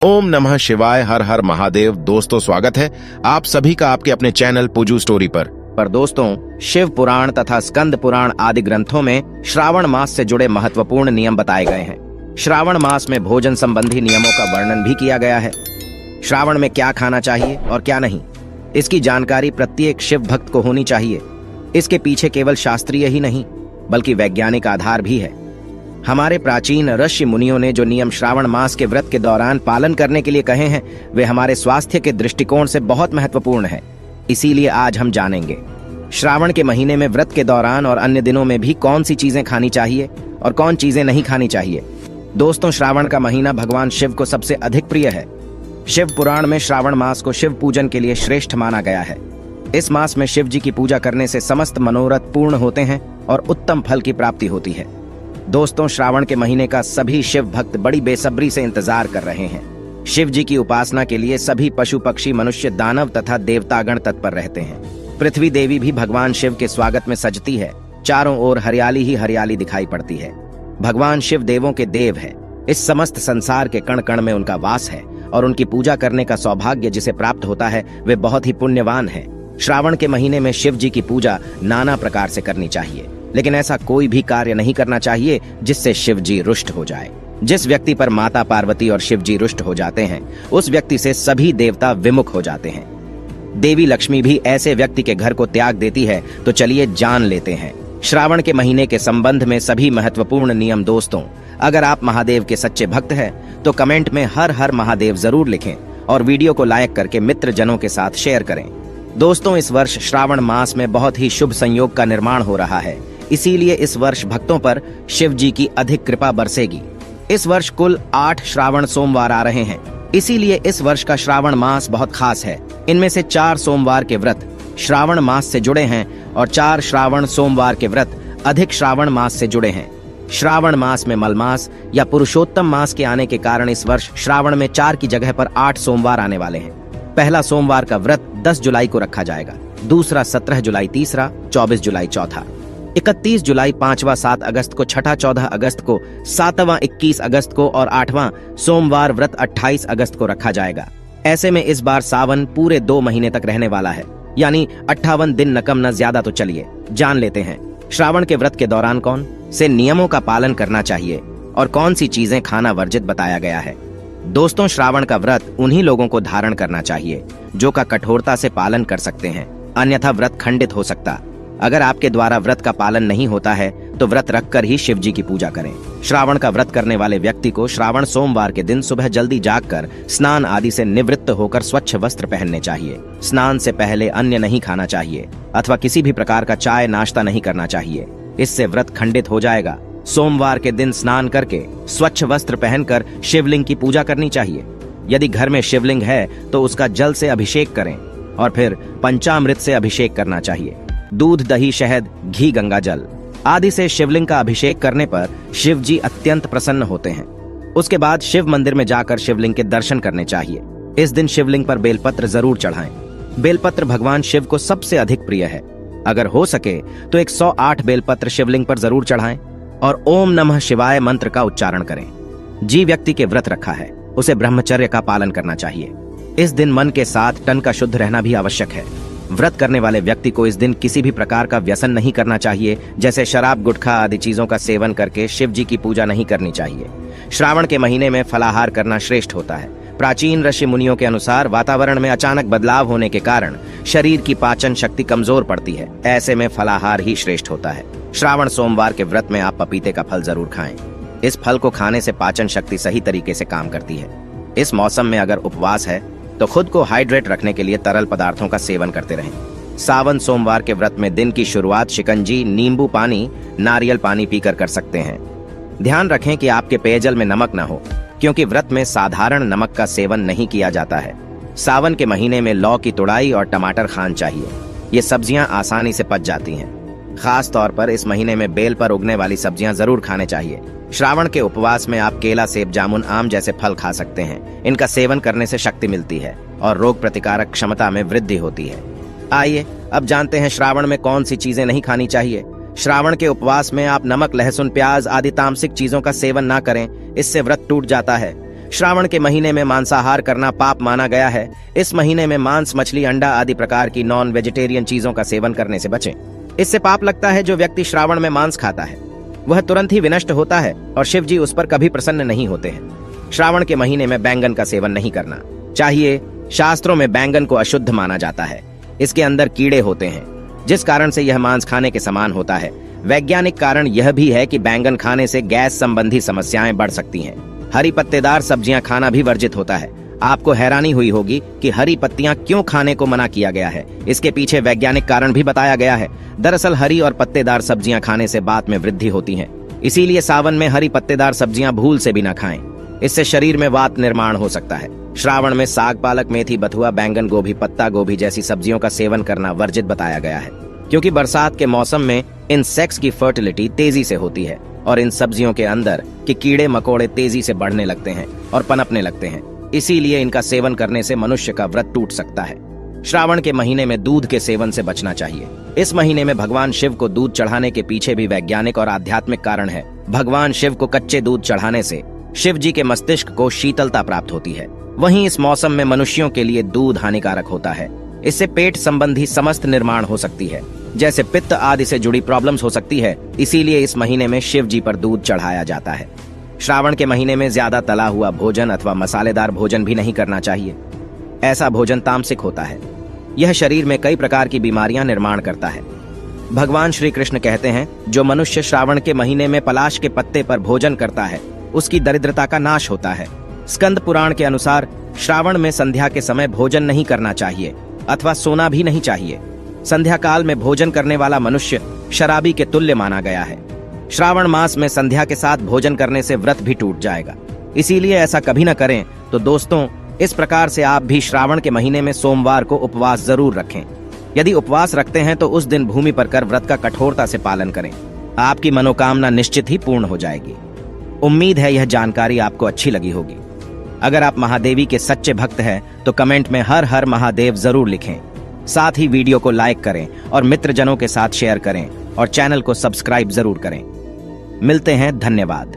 ओम नमः शिवाय। हर हर महादेव। दोस्तों, स्वागत है आप सभी का आपके अपने चैनल पुजू स्टोरी पर दोस्तों, शिव पुराण तथा स्कंद पुराण आदि ग्रंथों में श्रावण मास से जुड़े महत्वपूर्ण नियम बताए गए हैं। श्रावण मास में भोजन संबंधी नियमों का वर्णन भी किया गया है। श्रावण में क्या खाना चाहिए और क्या नहीं, इसकी जानकारी प्रत्येक शिव भक्त को होनी चाहिए। इसके पीछे केवल शास्त्रीय ही नहीं बल्कि वैज्ञानिक आधार भी है। हमारे प्राचीन ऋषि मुनियों ने जो नियम श्रावण मास के व्रत के दौरान पालन करने के लिए कहे हैं, वे हमारे स्वास्थ्य के दृष्टिकोण से बहुत महत्वपूर्ण है। इसीलिए आज हम जानेंगे श्रावण के महीने में व्रत के दौरान और अन्य दिनों में भी कौन सी चीजें खानी चाहिए और कौन चीजें नहीं खानी चाहिए। दोस्तों, श्रावण का महीना भगवान शिव को सबसे अधिक प्रिय है। शिव पुराण में श्रावण मास को शिव पूजन के लिए श्रेष्ठ माना गया है। इस मास में शिव जी की पूजा करने से समस्त मनोरथ पूर्ण होते हैं और उत्तम फल की प्राप्ति होती है। दोस्तों, श्रावण के महीने का सभी शिव भक्त बड़ी बेसब्री से इंतजार कर रहे हैं। शिव जी की उपासना के लिए सभी पशु पक्षी मनुष्य दानव तथा देवतागण तत्पर रहते हैं। पृथ्वी देवी भी भगवान शिव के स्वागत में सजती है। चारों ओर हरियाली ही हरियाली दिखाई पड़ती है। भगवान शिव देवों के देव है। इस समस्त संसार के कण कण में उनका वास है और उनकी पूजा करने का सौभाग्य जिसे प्राप्त होता है वे बहुत ही पुण्यवान है। श्रावण के महीने में शिव जी की पूजा नाना प्रकार से करनी चाहिए, लेकिन ऐसा कोई भी कार्य नहीं करना चाहिए जिससे शिव जी रुष्ट हो जाए। जिस व्यक्ति पर माता पार्वती और शिव जी रुष्ट हो जाते हैं, उस व्यक्ति से सभी देवता विमुख हो जाते हैं। देवी लक्ष्मी भी ऐसे व्यक्ति के घर को त्याग देती है। तो चलिए जान लेते हैं श्रावण के महीने के संबंध में सभी महत्वपूर्ण नियम। दोस्तों, अगर आप महादेव के सच्चे भक्त हैं तो कमेंट में हर हर महादेव जरूर लिखें और वीडियो को लाइक करके मित्र जनों के साथ शेयर करें। दोस्तों, इस वर्ष श्रावण मास में बहुत ही शुभ संयोग का निर्माण हो रहा है। इसीलिए इस वर्ष भक्तों पर शिव जी की अधिक कृपा बरसेगी। इस वर्ष कुल 8 श्रावण सोमवार आ रहे हैं। इसीलिए इस वर्ष का श्रावण मास बहुत खास है। इनमें से 4 सोमवार के व्रत श्रावण मास से जुड़े हैं और 4 श्रावण सोमवार के व्रत अधिक श्रावण मास से जुड़े हैं। श्रावण मास में मलमास या पुरुषोत्तम मास के आने के कारण इस वर्ष श्रावण में 4 की जगह पर 8 सोमवार आने वाले हैं। पहला सोमवार का व्रत 10 जुलाई को रखा जाएगा, दूसरा 17 जुलाई, तीसरा 24 जुलाई, चौथा 31 जुलाई, 5वां 7 अगस्त को, छठा 14 अगस्त को, 7वां 21 अगस्त को और 8वां सोमवार व्रत 28 अगस्त को रखा जाएगा। ऐसे में इस बार सावन पूरे 2 महीने तक रहने वाला है, यानी 58 दिन न कम न ज्यादा। तो चलिए जान लेते हैं श्रावण के व्रत के दौरान कौन से नियमों का पालन करना चाहिए और कौन सी चीजें खाना वर्जित बताया गया है। दोस्तों, श्रावण का व्रत उन्हीं लोगों को धारण करना चाहिए जो का कठोरता से पालन कर सकते हैं, अन्यथा व्रत खंडित हो सकता। अगर आपके द्वारा व्रत का पालन नहीं होता है तो व्रत रखकर ही शिव जी की पूजा करें। श्रावण का व्रत करने वाले व्यक्ति को श्रावण सोमवार के दिन सुबह जल्दी जागकर स्नान आदि से निवृत्त होकर स्वच्छ वस्त्र पहनने चाहिए। स्नान से पहले अन्न नहीं खाना चाहिए अथवा किसी भी प्रकार का चाय नाश्ता नहीं करना चाहिए, इससे व्रत खंडित हो जाएगा। सोमवार के दिन स्नान करके स्वच्छ वस्त्र पहनकर शिवलिंग की पूजा करनी चाहिए। यदि घर में शिवलिंग है तो उसका जल से अभिषेक करें और फिर पंचामृत से अभिषेक करना चाहिए। दूध, दही, शहद, घी, गंगा जल आदि से शिवलिंग का अभिषेक करने पर शिव जी अत्यंत प्रसन्न होते हैं। उसके बाद शिव मंदिर में जाकर शिवलिंग के दर्शन करने चाहिए। इस दिन शिवलिंग पर बेलपत्र जरूर चढ़ाएं। बेलपत्र भगवान शिव को सबसे अधिक प्रिय है। अगर हो सके तो 108 बेलपत्र शिवलिंग पर जरूर चढ़ाएं और ओम नमः शिवाय मंत्र का उच्चारण करें। जी व्यक्ति के व्रत रखा है उसे ब्रह्मचर्य का पालन करना चाहिए। इस दिन मन के साथ तन का शुद्ध रहना भी आवश्यक है। व्रत करने वाले व्यक्ति को इस दिन किसी भी प्रकार का व्यसन नहीं करना चाहिए, जैसे शराब, गुटखा आदि चीजों का सेवन करके शिव जी की पूजा नहीं करनी चाहिए। श्रावण के महीने में फलाहार करना श्रेष्ठ होता है। प्राचीन ऋषि मुनियों के अनुसार वातावरण में अचानक बदलाव होने के कारण शरीर की पाचन शक्ति कमजोर पड़ती है। ऐसे में फलाहार ही श्रेष्ठ होता है। श्रावण सोमवार के व्रत में आप पपीते का फल जरूर खाएं। इस फल को खाने से पाचन शक्ति सही तरीके से काम करती है। इस मौसम में अगर उपवास है तो खुद को हाइड्रेट रखने के लिए तरल पदार्थों का सेवन करते रहें। सावन सोमवार के व्रत में दिन की शुरुआत शिकंजी, नींबू पानी, नारियल पानी पीकर कर सकते हैं। ध्यान रखें कि आपके पेयजल में नमक न हो, क्योंकि व्रत में साधारण नमक का सेवन नहीं किया जाता है। सावन के महीने में लौ की तुड़ाई और टमाटर खान चाहिए। ये सब्जियां आसानी से पच जाती हैं। खास तौर पर इस महीने में बेल पर उगने वाली सब्जियां जरूर खाने चाहिए। श्रावण के उपवास में आप केला, सेब, जामुन, आम जैसे फल खा सकते हैं। इनका सेवन करने से शक्ति मिलती है और रोग प्रतिकारक क्षमता में वृद्धि होती है। आइए अब जानते हैं श्रावण में कौन सी चीजें नहीं खानी चाहिए। श्रावण के उपवास में आप नमक, लहसुन, प्याज आदि तामसिक चीजों का सेवन ना करें, इससे व्रत टूट जाता है। श्रावण के महीने में मांसाहार करना पाप माना गया है। इस महीने में मांस, मछली, अंडा आदि प्रकार की नॉन वेजिटेरियन चीजों का सेवन करने से बचें। इससे पाप लगता है। जो व्यक्ति श्रावण में मांस खाता है वह तुरंत ही विनष्ट होता है और शिव जी उस पर कभी प्रसन्न नहीं होते हैं। श्रावण के महीने में बैंगन का सेवन नहीं करना चाहिए। शास्त्रों में बैंगन को अशुद्ध माना जाता है। इसके अंदर कीड़े होते हैं, जिस कारण से यह मांस खाने के समान होता है। वैज्ञानिक कारण यह भी है कि बैंगन खाने से गैस संबंधी समस्याएं बढ़ सकती हैं। हरी पत्तेदार सब्जियां खाना भी वर्जित होता है। आपको हैरानी हुई होगी कि हरी पत्तियां क्यों खाने को मना किया गया है। इसके पीछे वैज्ञानिक कारण भी बताया गया है। दरअसल हरी और पत्तेदार सब्जियां खाने से बात में वृद्धि होती है, इसीलिए सावन में हरी पत्तेदार सब्जियां भूल से भी न खाएं। इससे शरीर में वात निर्माण हो सकता है। श्रावण में साग, पालक, मेथी, बथुआ, बैंगन, गोभी, पत्ता गोभी जैसी सब्जियों का सेवन करना वर्जित बताया गया है, क्योंकि बरसात के मौसम में इंसेक्ट्स की फर्टिलिटी तेजी से होती है और इन सब्जियों के अंदर के कीड़े मकोड़े तेजी से बढ़ने लगते हैं और पनपने लगते हैं। इसीलिए इनका सेवन करने से मनुष्य का व्रत टूट सकता है। श्रावण के महीने में दूध के सेवन से बचना चाहिए। इस महीने में भगवान शिव को दूध चढ़ाने के पीछे भी वैज्ञानिक और आध्यात्मिक कारण है। भगवान शिव को कच्चे दूध चढ़ाने से शिव जी के मस्तिष्क को शीतलता प्राप्त होती है। वहीं इस मौसम में मनुष्यों के लिए दूध हानिकारक होता है। इससे पेट संबंधी समस्त निर्माण हो सकती है, जैसे पित्त आदि से जुड़ी प्रॉब्लम्स हो सकती है। इसीलिए इस महीने में शिव जी पर दूध चढ़ाया जाता है। श्रावण के महीने में ज्यादा तला हुआ भोजन अथवा मसालेदार भोजन भी नहीं करना चाहिए। ऐसा भोजन तामसिक होता है। यह शरीर में कई प्रकार की बीमारियां निर्माण करता है। भगवान श्री कृष्ण कहते हैं, जो मनुष्य श्रावण के महीने में पलाश के पत्ते पर भोजन करता है उसकी दरिद्रता का नाश होता है। स्कंद पुराण के अनुसार श्रावण में संध्या के समय भोजन नहीं करना चाहिए अथवा सोना भी नहीं चाहिए। संध्या काल में भोजन करने वाला मनुष्य शराबी के तुल्य माना गया है। श्रावण मास में संध्या के साथ भोजन करने से व्रत भी टूट जाएगा, इसीलिए ऐसा कभी न करें। तो दोस्तों, इस प्रकार से आप भी श्रावण के महीने में सोमवार को उपवास जरूर रखें। यदि उपवास रखते हैं तो उस दिन भूमि पर कर व्रत का कठोरता से पालन करें। आपकी मनोकामना निश्चित ही पूर्ण हो जाएगी। उम्मीद है यह जानकारी आपको अच्छी लगी होगी। अगर आप महादेवी के सच्चे भक्त हैं तो कमेंट में हर हर महादेव जरूर लिखें। साथ ही वीडियो को लाइक करें और मित्रजनों के साथ शेयर करें और चैनल को सब्सक्राइब जरूर करें। मिलते हैं, धन्यवाद।